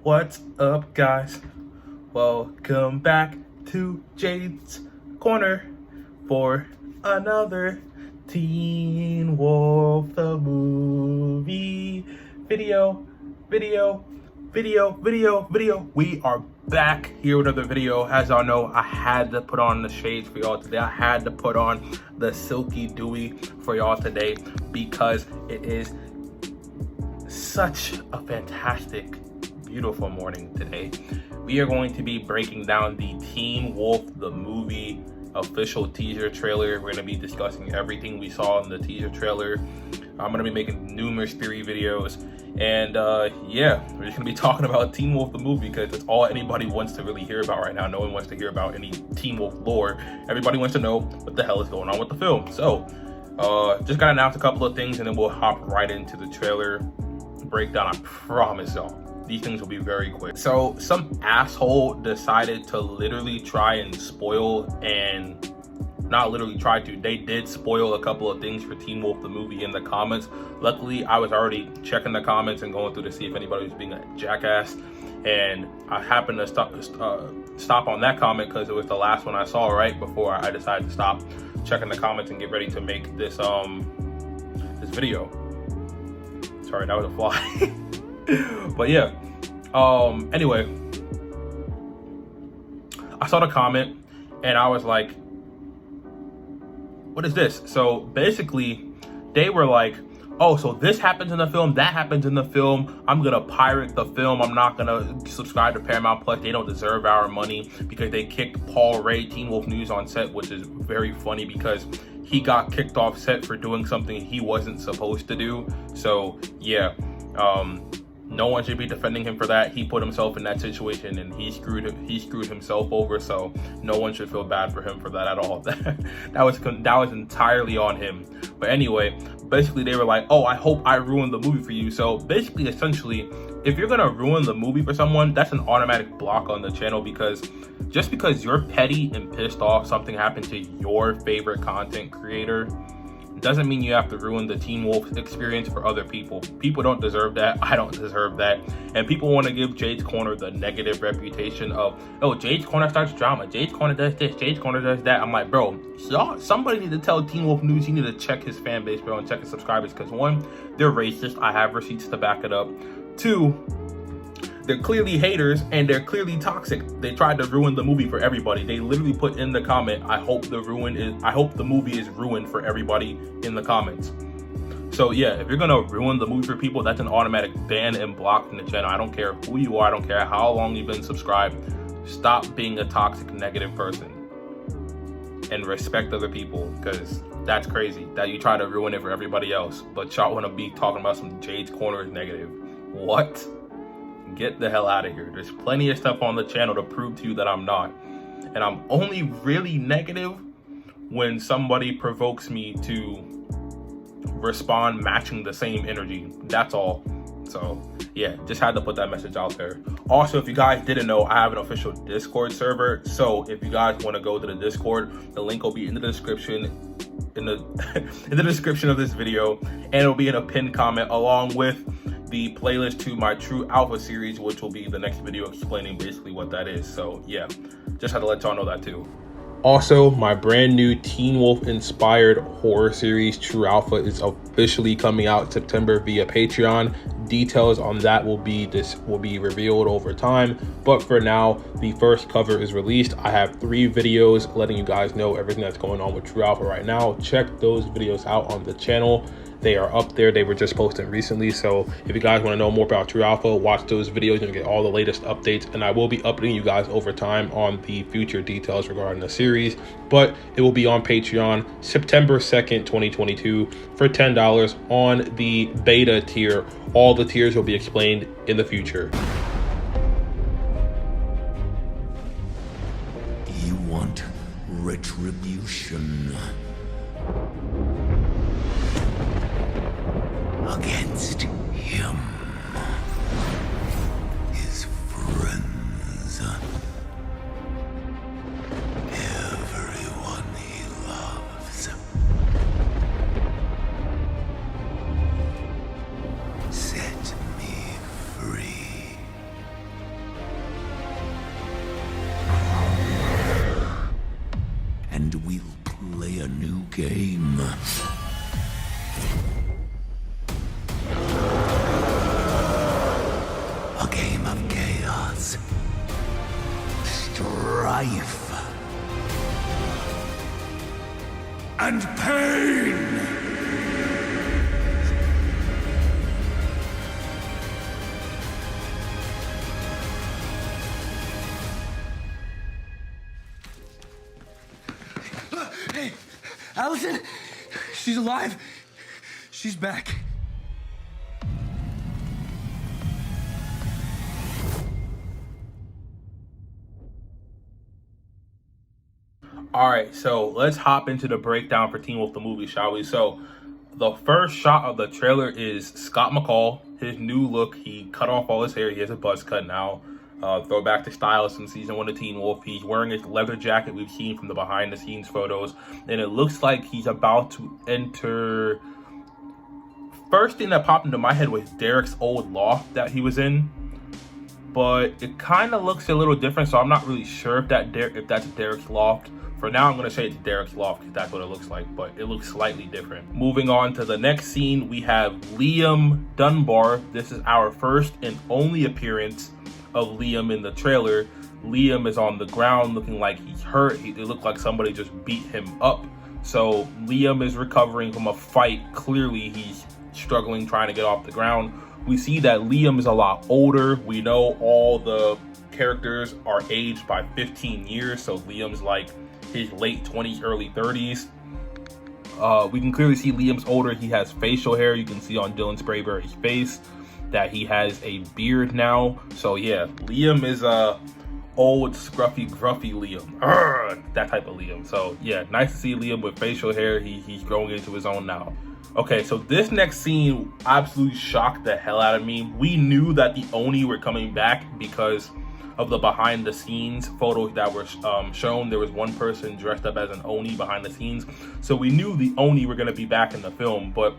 What's up, guys? Welcome back to Jades Corner for another Teen Wolf the movie video. We are back here with another video. As y'all know, I had to put on the shades for y'all today. I had to put on the silky dewy for y'all today because it is such a fantastic, beautiful morning today. We are going to be breaking down the Teen Wolf the movie official teaser trailer. We're going to be discussing everything we saw in the teaser trailer. I'm going to be making numerous theory videos, and yeah, we're just going to be talking about Teen Wolf the movie because it's all anybody wants to really hear about right now. No one wants to hear about any Teen Wolf lore. Everybody wants to know what the hell is going on with the film. So just got to announce a couple of things and then we'll hop right into the trailer breakdown. I promise y'all these things will be very quick. So some asshole decided to literally try and spoil, and not literally try to, they did spoil a couple of things for Teen Wolf the movie in the comments. Luckily, I was already checking the comments and going through to see if anybody was being a jackass, and I happened to stop on that comment because it was the last one I saw right before I decided to stop checking the comments and get ready to make this this video. Sorry, that was a fly. But yeah, anyway, I saw the comment and I was like, what is this? So basically they were like, oh, so this happens in the film, that happens in the film, I'm gonna pirate the film, I'm not gonna subscribe to Paramount Plus, they don't deserve our money, because they kicked Paul Ray, Teen Wolf News, on set, which is very funny because he got kicked off set for doing something he wasn't supposed to do. So yeah, no one should be defending him for that. He put himself in that situation and he screwed himself over, so no one should feel bad for him for that at all. that was entirely on him. But anyway, basically they were like, oh, I hope I ruined the movie for you. So basically, essentially, if you're gonna ruin the movie for someone, that's an automatic block on the channel, because just because you're petty and pissed off something happened to your favorite content creator doesn't mean you have to ruin the Teen Wolf experience for other people. People don't deserve that. I don't deserve that. And people want to give Jades Corner the negative reputation of, oh, Jades Corner starts drama, Jades Corner does this, Jades Corner does that. I'm like, bro, somebody need to tell Teen Wolf News, he need to check his fan base, bro, and check his subscribers, because one, they're racist. I have receipts to back it up. Two, they're clearly haters and they're clearly toxic. They tried to ruin the movie for everybody. They literally put in the comment, I hope the movie is ruined for everybody, in the comments. So yeah, if you're gonna ruin the movie for people, that's an automatic ban and block from the channel. I don't care who you are, I don't care how long you've been subscribed. Stop being a toxic, negative person and respect other people, because that's crazy that you try to ruin it for everybody else, but y'all want to be talking about some Jades Corner is negative. What? Get the hell out of here. There's plenty of stuff on the channel to prove to you that I'm not. And I'm only really negative when somebody provokes me to respond matching the same energy. That's all. So yeah, just had to put that message out there. Also, if you guys didn't know, I have an official Discord server. So if you guys want to go to the Discord, the link will be in the description, in the description of this video, and it'll be in a pinned comment along with the playlist to my True Alpha series, which will be the next video explaining basically what that is. So yeah, just had to let y'all know that too. Also, my brand new Teen Wolf inspired horror series True Alpha is officially coming out September via Patreon. Details on that will be revealed over time, but for now, the first cover is released. I have 3 videos letting you guys know everything that's going on with True Alpha right now. Check those videos out on the channel. They are up there. They were just posted recently. So if you guys want to know more about True Alpha, watch those videos and get all the latest updates. And I will be updating you guys over time on the future details regarding the series. But it will be on Patreon September 2nd, 2022 for $10 on the beta tier. All the tiers will be explained in the future. You want retribution against him, his friends, everyone he loves. Set me free. game. A game of chaos, strife, and pain. Hey, Allison, she's alive. She's back. All right, so let's hop into the breakdown for Teen Wolf the movie, shall we? So the first shot of the trailer is Scott McCall, his new look. He cut off all his hair. He has a buzz cut now. Throwback to Stylus in season 1 of Teen Wolf. He's wearing his leather jacket we've seen from the behind the scenes photos, and it looks like he's about to enter. First thing that popped into my head was Derek's old loft that he was in, but it kind of looks a little different, so I'm not really sure if that's Derek's loft. For now, I'm going to say it's Derek's loft because that's what it looks like, but it looks slightly different. Moving on to the next scene, we have Liam Dunbar. This is our first and only appearance of Liam in the trailer. Liam is on the ground looking like he's hurt. It looked like somebody just beat him up. So Liam is recovering from a fight. Clearly, he's struggling, trying to get off the ground. We see that Liam is a lot older. We know all the characters are aged by 15 years, so Liam's like his late 20s, early 30s. We can clearly see Liam's older. He has facial hair. You can see on Dylan Sprayberry's face that he has a beard now. So yeah, Liam is old, scruffy, gruffy Liam. That type of Liam. So yeah, nice to see Liam with facial hair. He's growing into his own now. Okay, so this next scene absolutely shocked the hell out of me. We knew that the Oni were coming back because of the behind the scenes photos that were shown. There was one person dressed up as an Oni behind the scenes, so we knew the Oni were going to be back in the film. But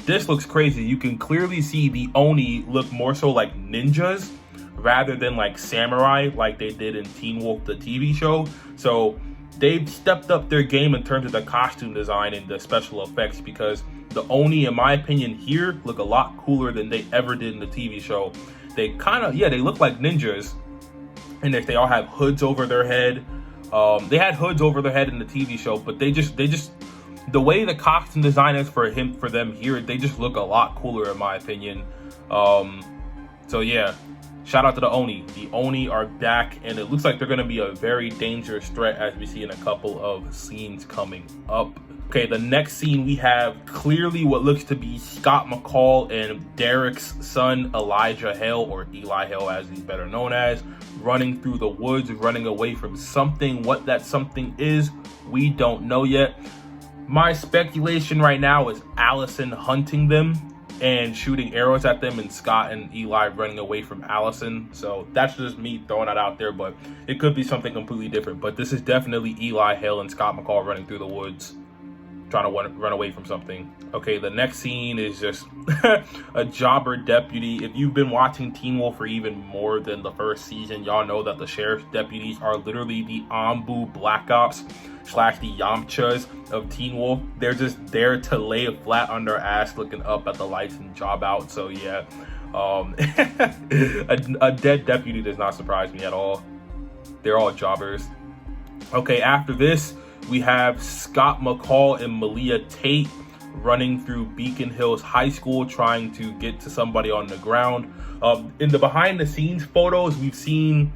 this looks crazy. You can clearly see the Oni look more so like ninjas rather than like samurai like they did in Teen Wolf the TV show. So they've stepped up their game in terms of the costume design and the special effects, because the Oni, in my opinion, here look a lot cooler than they ever did in the TV show. They kind of, they look like ninjas. And if they all have hoods over their head, they had hoods over their head in the TV show, but they just the way the costume design is for them here, they just look a lot cooler in my opinion. So yeah, shout out to the Oni. The Oni are back, and it looks like they're going to be a very dangerous threat, as we see in a couple of scenes coming up. Okay, the next scene we have clearly what looks to be Scott McCall and Derek's son, Elijah Hale, or Eli Hale as he's better known as, running through the woods, running away from something. What that something is, we don't know yet. My speculation right now is Allison hunting them and shooting arrows at them, and Scott and Eli running away from Allison. So that's just me throwing that out there, but it could be something completely different. But this is definitely Eli Hale and Scott McCall running through the woods, trying to run away from something. Okay, the next scene is just a jobber deputy. If you've been watching Teen Wolf for even more than the first season, y'all know that the sheriff's deputies are literally the Ambu Black Ops / the Yamchas of Teen Wolf. They're just there to lay it flat on their ass, looking up at the lights and job out. So yeah, a dead deputy does not surprise me at all. They're all jobbers. Okay, after this, we have Scott McCall and Malia Tate running through Beacon Hills High School, trying to get to somebody on the ground. In the behind the scenes photos, we've seen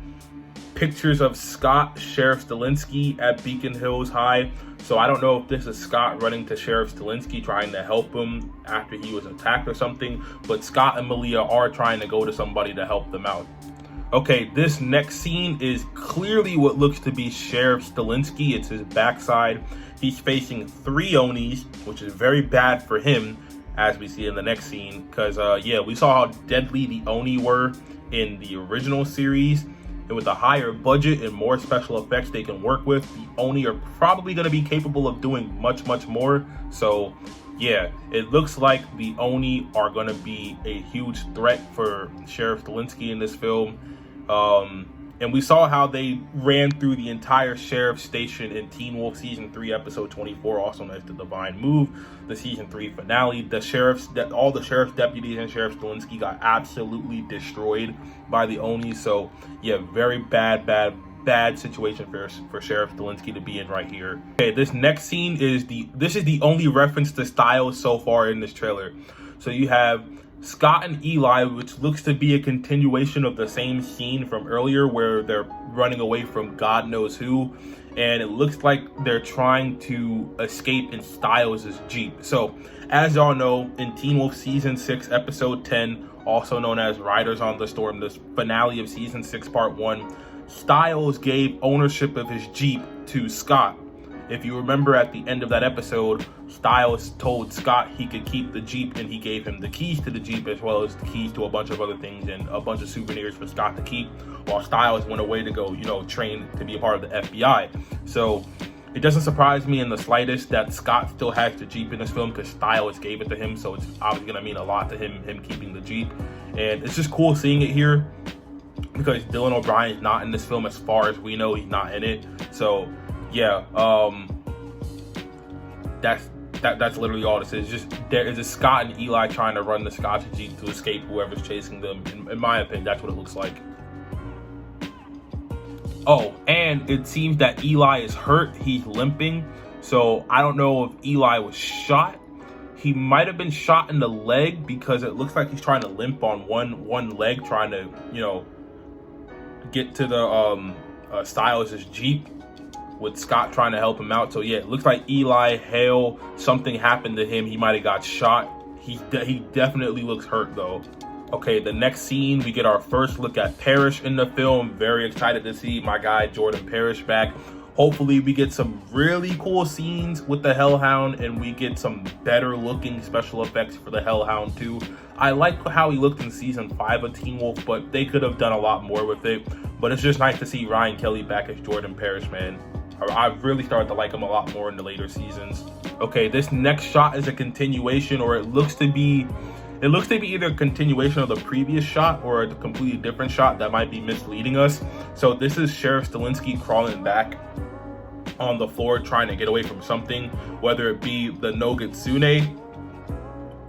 pictures of Scott, Sheriff Stilinski at Beacon Hills High. So I don't know if this is Scott running to Sheriff Stilinski, trying to help him after he was attacked or something. But Scott and Malia are trying to go to somebody to help them out. Okay, this next scene is clearly what looks to be Sheriff Stilinski. It's his backside. He's facing 3 Onis, which is very bad for him, as we see in the next scene. Because, we saw how deadly the Oni were in the original series. And with a higher budget and more special effects they can work with, the Oni are probably going to be capable of doing much, much more. So, yeah, it looks like the Oni are going to be a huge threat for Sheriff Stilinski in this film. And we saw how they ran through the entire sheriff station in Teen Wolf Season 3, Episode 24, also known as The Divine Move, the Season 3 finale. All the sheriff's deputies and Sheriff Stilinski got absolutely destroyed by the Oni. So, yeah, very bad situation for Sheriff Stilinski to be in right here. Okay, this next scene is the only reference to Styles so far in this trailer. So you have Scott and Eli, which looks to be a continuation of the same scene from earlier where they're running away from God knows who, and it looks like they're trying to escape in Styles' Jeep. So, as y'all know, in Teen Wolf Season 6, Episode 10, also known as Riders on the Storm, the finale of Season 6, Part 1, Styles gave ownership of his Jeep to Scott. If you remember at the end of that episode, Styles told Scott he could keep the Jeep, and he gave him the keys to the Jeep as well as the keys to a bunch of other things and a bunch of souvenirs for Scott to keep, while Styles went away to go, train to be a part of the FBI. So it doesn't surprise me in the slightest that Scott still has the Jeep in this film because Styles gave it to him, so it's obviously going to mean a lot to him keeping the Jeep. And it's just cool seeing it here because Dylan O'Brien's not in this film as far as we know. He's not in it. So yeah, that's literally all this is. Just there is a Scott and Eli trying to run the Scott's Jeep to escape whoever's chasing them. In my opinion, that's what it looks like. Oh, and it seems that Eli is hurt. He's limping. So I don't know if Eli was shot. He might have been shot in the leg because it looks like he's trying to limp on one leg, trying to, get to the Styles' Jeep, with Scott trying to help him out. So yeah, it looks like Eli Hale, something happened to him. He might have got shot. He definitely looks hurt though. Okay, the next scene, we get our first look at Parrish in the film. Very excited to see my guy Jordan Parrish back. Hopefully we get some really cool scenes with the Hellhound and we get some better looking special effects for the Hellhound too. I like how he looked in Season 5 of Teen Wolf, but they could have done a lot more with it. But it's just nice to see Ryan Kelly back as Jordan Parrish, man. I've really started to like him a lot more in the later seasons. Okay, this next shot is a continuation, or it looks to be either a continuation of the previous shot or a completely different shot that might be misleading us. So this is Sheriff Stilinski crawling back on the floor trying to get away from something, whether it be the no Kitsune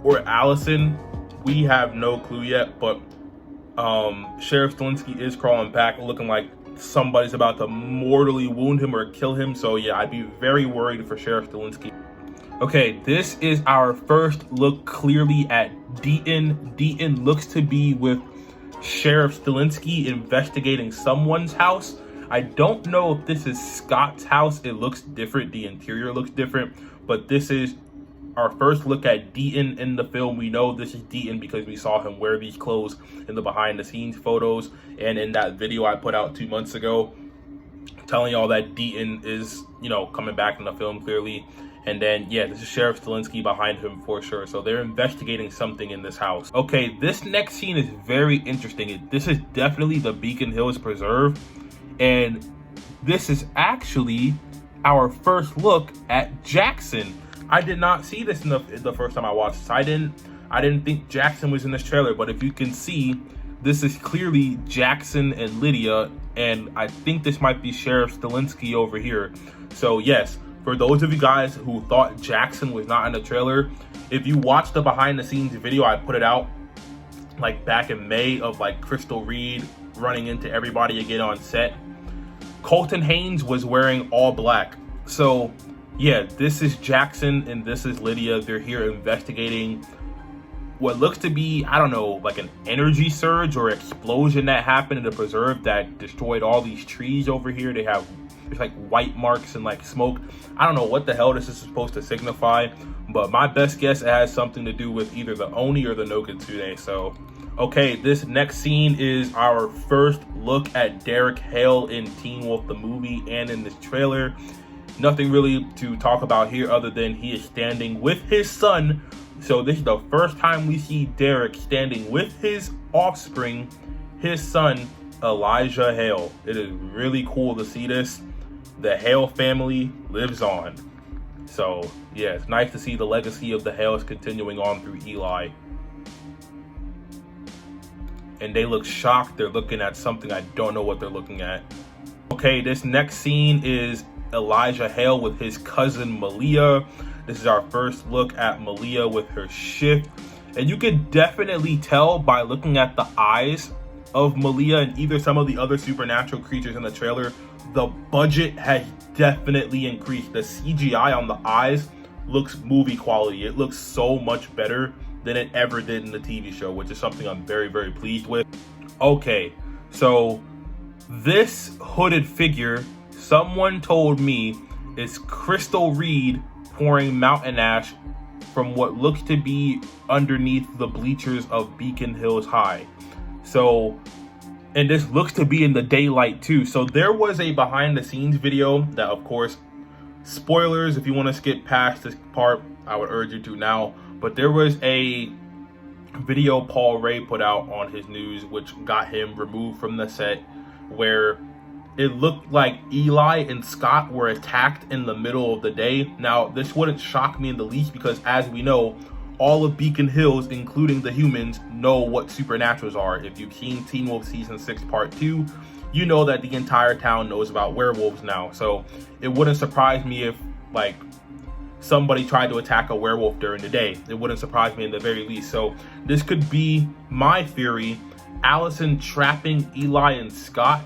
or Allison. We have no clue yet, but Sheriff Stilinski is crawling back looking like somebody's about to mortally wound him or kill him. So yeah, I'd be very worried for Sheriff Stilinski. Okay, this is our first look clearly at Deaton. Deaton looks to be with Sheriff Stilinski investigating someone's house. I don't know if this is Scott's house. It looks different. The interior looks different, but this is our first look at Deaton in the film. We know this is Deaton because we saw him wear these clothes in the behind the scenes photos and in that video I put out 2 months ago telling y'all that Deaton is, coming back in the film clearly. And then, yeah, this is Sheriff Stilinski behind him for sure. So they're investigating something in this house. Okay, this next scene is very interesting. This is definitely the Beacon Hills Preserve. And this is actually our first look at Jackson. I did not see this in the first time I watched this. I didn't think Jackson was in this trailer, but if you can see, this is clearly Jackson and Lydia, and I think this might be Sheriff Stilinski over here. So yes, for those of you guys who thought Jackson was not in the trailer, if you watch the behind the scenes video, I put it out like back in May of like Crystal Reed running into everybody again on set. Colton Haynes was wearing all black. So yeah, this is Jackson and this is Lydia. They're here investigating what looks to be, I don't know, like an energy surge or explosion that happened in the preserve that destroyed all these trees over here. There's like white marks and like smoke. I don't know what the hell this is supposed to signify, but my best guess it has something to do with either the Oni or the no Kitsune. So okay, this next scene is our first look at Derek Hale in Teen Wolf the movie and in this trailer. Nothing really to talk about here other than he is standing with his son. So this is the first time we see Derek standing with his offspring, his son, Elijah Hale. It is really cool to see this. The Hale family lives on. So yeah, it's nice to see the legacy of the Hales continuing on through Eli. and they look shocked. They're looking at something. I don't know what they're looking at. Okay, this next scene is Elijah Hale with his cousin Malia. This is our first look at Malia with her shift. And you can definitely tell by looking at the eyes of Malia and either some of the other supernatural creatures in the trailer, the budget has definitely increased. The CGI on the eyes looks movie quality. It looks so much better than it ever did in the TV show, which is something I'm very, very pleased with. Okay, so this hooded figure, someone told me, is Crystal Reed pouring mountain ash from what looks to be underneath the bleachers of Beacon Hills High. So, and this looks to be in the daylight too. So there was a behind the scenes video that, of course, spoilers, if you want to skip past this part, I would urge you to now. But there was a video Paul Ray put out on his news, which got him removed from the set, where it looked like Eli and Scott were attacked in the middle of the day. Now, this wouldn't shock me in the least because, as we know, all of Beacon Hills, including the humans, know what supernaturals are. If you've seen Teen Wolf Season 6 Part 2, you know that the entire town knows about werewolves now. So it wouldn't surprise me if, like, somebody tried to attack a werewolf during the day. It wouldn't surprise me in the very least. So this could be my theory: Allison trapping Eli and Scott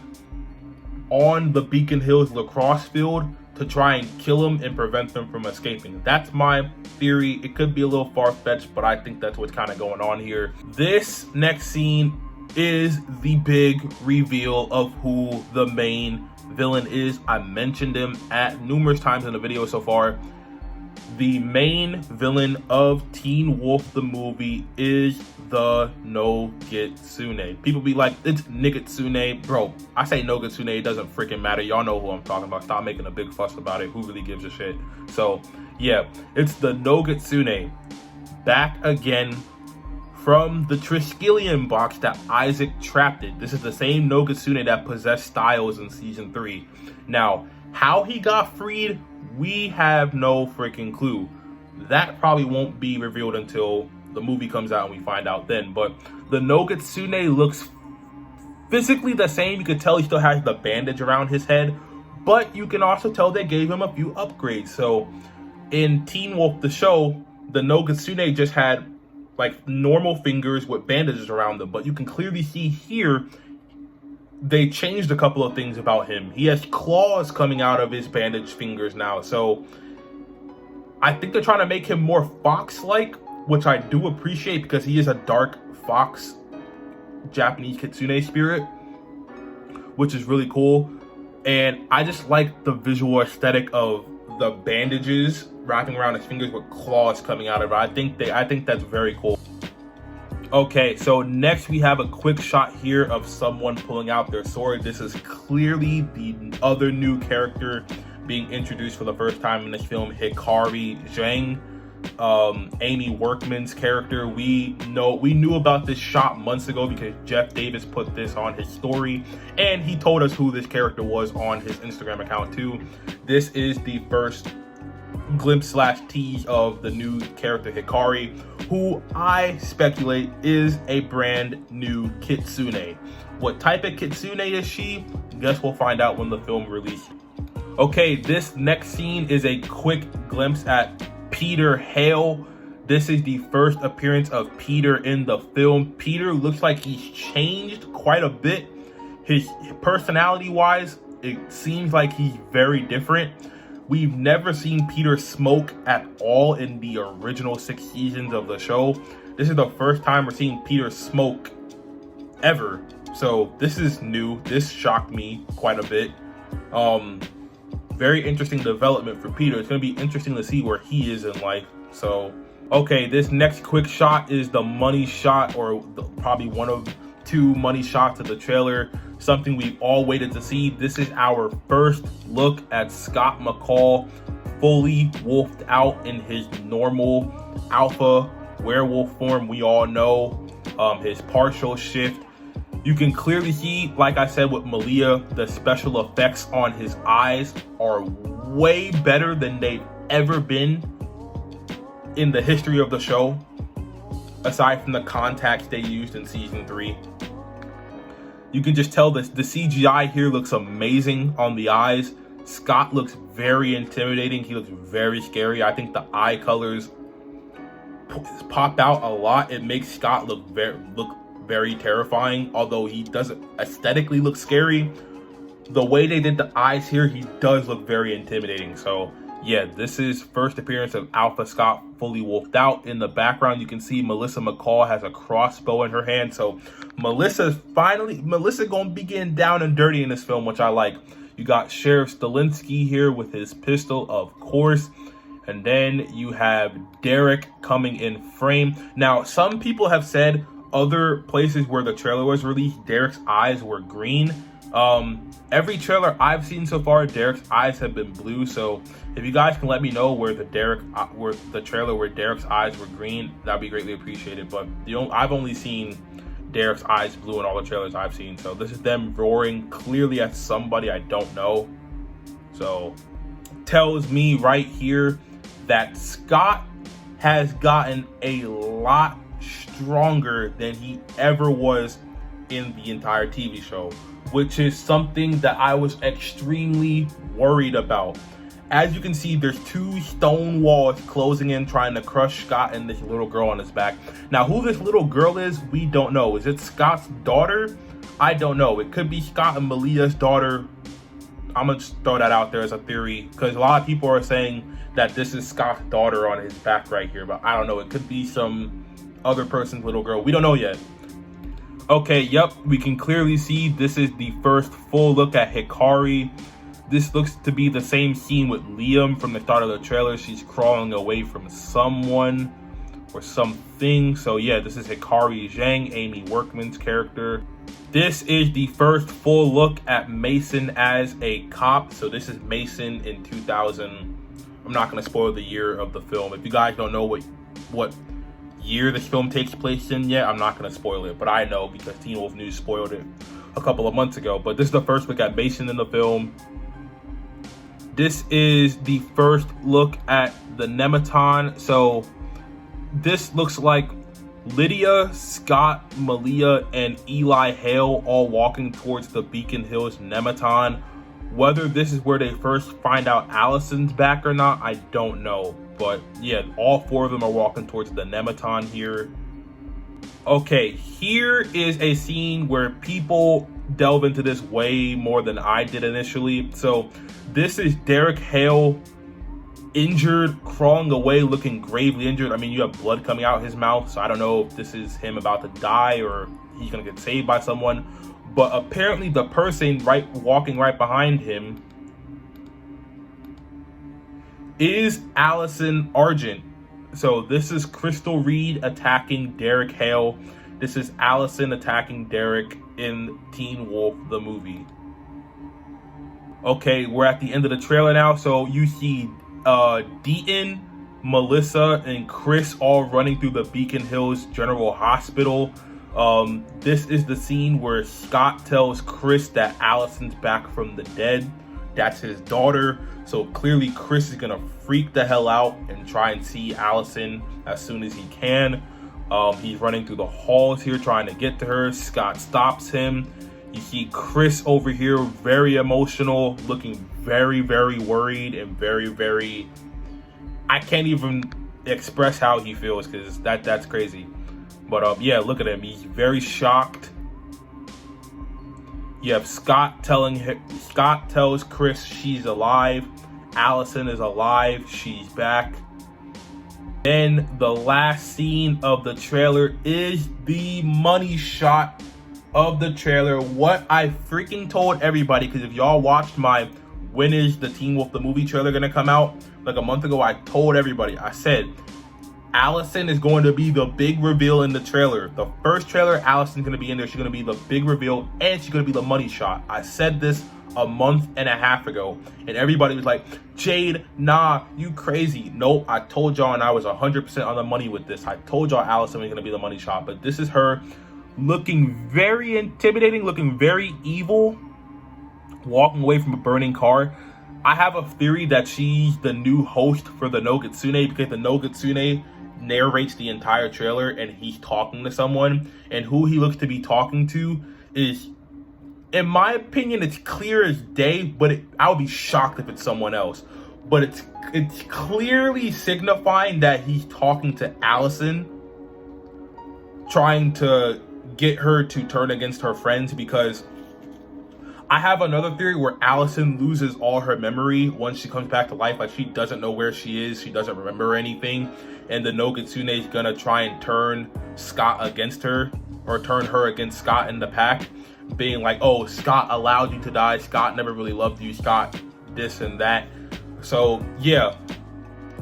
on the Beacon Hills lacrosse field to try and kill them and prevent them from escaping. That's my theory. It could be a little far-fetched, but I think that's what's kind of going on here. This next scene is the big reveal of who the main villain is. I mentioned him at numerous times in the video so far. The main villain of Teen Wolf the movie is the Nogitsune. People be like, it's Nigitsune. Bro, I say Nogitsune, it doesn't freaking matter. Y'all know who I'm talking about. Stop making a big fuss about it. Who really gives a shit? So, yeah, it's the Nogitsune. Back again from the Triskelion box that Isaac trapped it. This is the same Nogitsune that possessed Styles in Season 3. Now, how he got freed, we have no freaking clue. That probably won't be revealed until the movie comes out and we find out then. But the Nogitsune looks physically the same. You could tell he still has the bandage around his head, but you can also tell they gave him a few upgrades. So in Teen Wolf the show, the Nogitsune just had like normal fingers with bandages around them, but you can clearly see here they changed a couple of things about him. He has claws coming out of his bandaged fingers now. So I think they're trying to make him more fox-like, which I do appreciate because he is a dark fox Japanese kitsune spirit, which is really cool. And I just like the visual aesthetic of the bandages wrapping around his fingers with claws coming out of it. I think that's very cool. Okay, so next we have a quick shot here of someone pulling out their sword. This is clearly the other new character being introduced for the first time in this film, Hikari Zhang, Amy Workman's character. We knew about this shot months ago because Jeff Davis put this on his story, and he told us who this character was on his Instagram account too. This is the first glimpse / tease of the new character Hikari, who I speculate is a brand new Kitsune. What type of Kitsune is she? Guess we'll find out when the film releases. Okay, this next scene is a quick glimpse at Peter Hale. This is the first appearance of Peter in the film. Peter looks like he's changed quite a bit. His personality wise, it seems like he's very different. We've never seen Peter smoke at all in the original 6 seasons of the show. This is the first time we're seeing Peter smoke ever. So this is new. This shocked me quite a bit. Very interesting development for Peter. It's going to be interesting to see where he is in life. So, okay, this next quick shot is the money shot, or probably one of 2 money shots of the trailer. Something we all waited to see. This is our first look at Scott McCall fully wolfed out in his normal alpha werewolf form. We all know his partial shift. You can clearly see, like I said with Malia, the special effects on his eyes are way better than they've ever been in the history of the show, aside from the contacts they used in season 3. You can just tell the CGI here looks amazing on the eyes. Scott looks very intimidating. He looks very scary. I think the eye colors pop out a lot. It makes Scott look very terrifying, although he doesn't aesthetically look scary. The way they did the eyes here, he does look very intimidating. So yeah, this is first appearance of Alpha Scott fully wolfed out. In the background, you can see Melissa McCall has a crossbow in her hand. So Melissa gonna be getting down and dirty in this film, which I like. You got Sheriff Stilinski here with his pistol, of course. And then you have Derek coming in frame. Now, some people have said other places where the trailer was released, Derek's eyes were green. Every trailer I've seen so far, Derek's eyes have been blue. So if you guys can let me know where the trailer where Derek's eyes were green, that'd be greatly appreciated. But I've only seen Derek's eyes blue in all the trailers I've seen. So this is them roaring clearly at somebody I don't know. So tells me right here that Scott has gotten a lot stronger than he ever was in the entire TV show, which is something that I was extremely worried about. As you can see, there's two stone walls closing in, trying to crush Scott and this little girl on his back. Now, who this little girl is, we don't know. Is it Scott's daughter? I don't know. It could be Scott and Malia's daughter. I'm gonna just throw that out there as a theory, because a lot of people are saying that this is Scott's daughter on his back right here, but I don't know. It could be some other person's little girl. We don't know yet. Okay, yep, we can clearly see this is the first full look at Hikari. This looks to be the same scene with Liam from the start of the trailer. She's crawling away from someone or something. So yeah, this is Hikari Zhang, Amy Workman's character. This is the first full look at Mason as a cop. So this is Mason in 2000. I'm not going to spoil the year of the film. If you guys don't know what year this film takes place in yet, I'm not going to spoil it. But I know because Teen Wolf News spoiled it a couple of months ago. But this is the first look at Mason in the film. This is the first look at the Nematon. So this looks like Lydia, Scott, Malia, and Eli Hale all walking towards the Beacon Hills Nematon. Whether this is where they first find out Allison's back or not, I don't know. But yeah, all four of them are walking towards the Nematon here. Okay, here is a scene where people delve into this way more than I did initially. So this is Derek Hale, injured, crawling away, looking gravely injured. I mean, you have blood coming out his mouth, so I don't know if this is him about to die or he's gonna get saved by someone. But apparently the person walking right behind him is Allison Argent. So this is Crystal Reed attacking Derek Hale. This is Allison attacking Derek in Teen Wolf, the movie. Okay, we're at the end of the trailer now. So you see Deaton, Melissa, and Chris all running through the Beacon Hills General Hospital. This is the scene where Scott tells Chris that Allison's back from the dead. That's his daughter. So clearly Chris is gonna freak the hell out and try and see Allison as soon as he can. He's running through the halls here trying to get to her. Scott stops him. You see Chris over here, very emotional, looking very, very worried and very, very... I can't even express how he feels because that's crazy. But yeah, look at him. He's very shocked. You have Scott tells Chris she's alive. Allison is alive. She's back. Then the last scene of the trailer is the money shot of the trailer. What I freaking told everybody, because if y'all watched my when is the Teen Wolf the movie trailer gonna come out like a month ago, I told everybody, I said Allison is going to be the big reveal in the trailer. The first trailer, Allison's going to be in there. She's going to be the big reveal, and she's going to be the money shot. I said this a month and a half ago, and everybody was like, Jade, nah, you crazy. Nope, I told y'all, and I was 100% on the money with this. I told y'all Allison was going to be the money shot, but this is her looking very intimidating, looking very evil, walking away from a burning car. I have a theory that she's the new host for the No Kitsune, because the No Kitsune narrates the entire trailer and he's talking to someone, and who he looks to be talking to is in my opinion, it's clear as day, but I would be shocked if it's someone else. But it's clearly signifying that he's talking to Allison, trying to get her to turn against her friends, because I have another theory where Allison loses all her memory once she comes back to life. Like, she doesn't know where she is. She doesn't remember anything. And the no Kitsune is gonna try and turn Scott against her, or turn her against Scott in the pack, being like, oh, Scott allowed you to die. Scott never really loved you. Scott this and that. So yeah,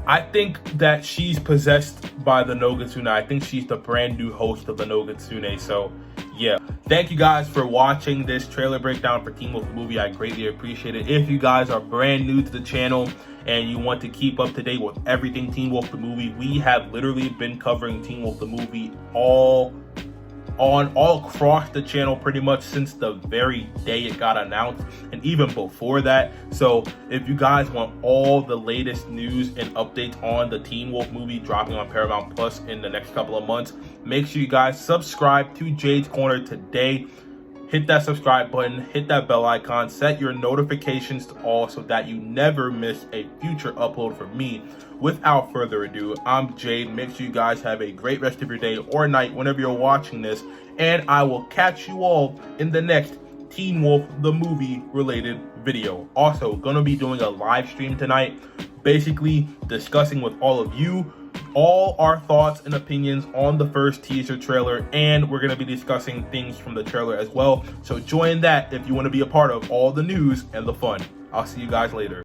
I think that she's possessed by the no Kitsune. I think she's the brand new host of the no Kitsune. So yeah, thank you guys for watching this trailer breakdown for Teen Wolf the movie. I greatly appreciate it. If you guys are brand new to the channel and you want to keep up to date with everything Teen Wolf the movie, we have literally been covering Teen Wolf the movie all across the channel pretty much since the very day it got announced, and even before that. So if you guys want all the latest news and updates on the Teen Wolf movie dropping on Paramount Plus in the next couple of months, make sure you guys subscribe to Jade's Corner today. Hit that subscribe button, hit that bell icon, set your notifications to all so that you never miss a future upload from me. Without further ado, I'm Jade. Make sure you guys have a great rest of your day or night whenever you're watching this, and I will catch you all in the next Teen Wolf the movie related video. Also, gonna be doing a live stream tonight, basically discussing with all of you all our thoughts and opinions on the first teaser trailer, and we're going to be discussing things from the trailer as well. So join that if you want to be a part of all the news and the fun. I'll see you guys later.